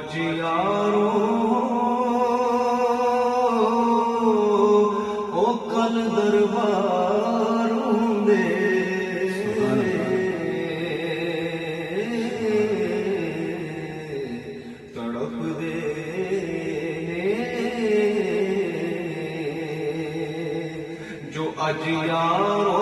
اج یارو او کل درباروں دے تڑپ دے جو اج یارو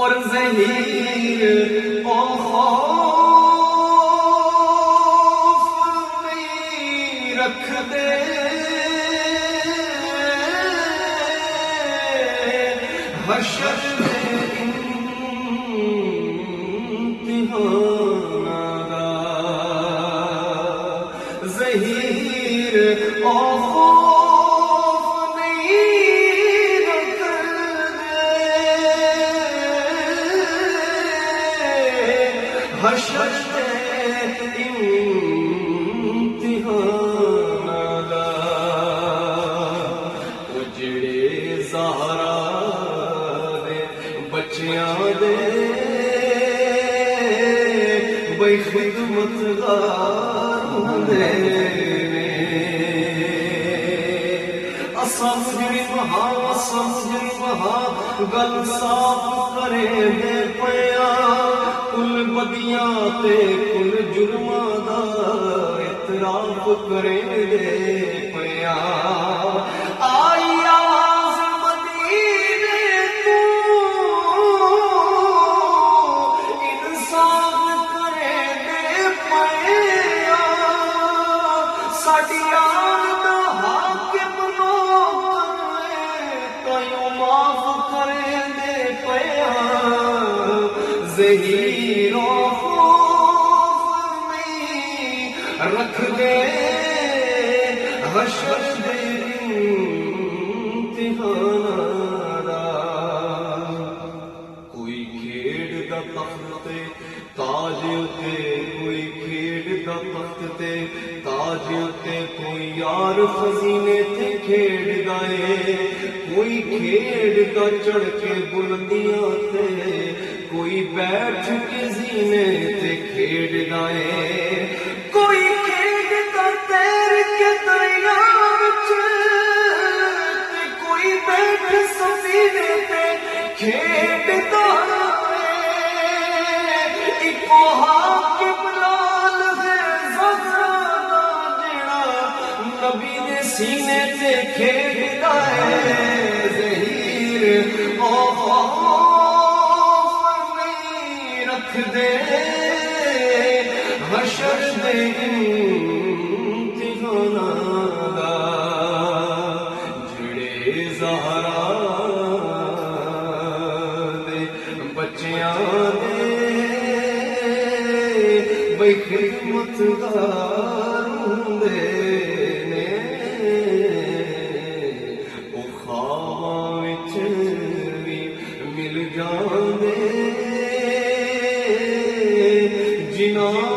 اور ظہیر اور خوف نہیں رکھ دے زہیر اور خوف نہیں رکھتے حشر امتحان دا اجڑے زہرا دے بچیاں دے بے خدمت گار ہوندے نے سمجھنی مہا گل صاف کرے دے پیا کل بدیاں تے کل جرماں دا اعتراف کرے دے پیا آئی آواز مدینے تو انصاف کرے دے پیا ساڈی آن دا حاکم معاف کرے دے پیا زہیر و خوف نہیں رکھ دے حشر دے امتحان دا کوئی کھیڈ دا تخت تے تاج تے کوئی کھیڈ دا تخت تے تاج تے کوئی یار خزینے تے کھیڈ گئے کوئی کھیڈ دا چڑھ کے بلندیاں تے کوئی بیٹھ کے زینے تے کھیڈ گئے کوئی کھیڈ دا تیر کے دریا وچ تے کوئی بیٹھ سفینے تے کھیڈ دا اکو حاکم لال ہے زہرا جڑا نبی دے سینے تے کھیڈدا ہے زہیر او خوف نہیں رکھ دے حشر دے امتحان دا جڑے زہرا دے بچیاں دے بے خدمت گار ہوندے نے او خواہاں وچ وی مل جاندے جنہاں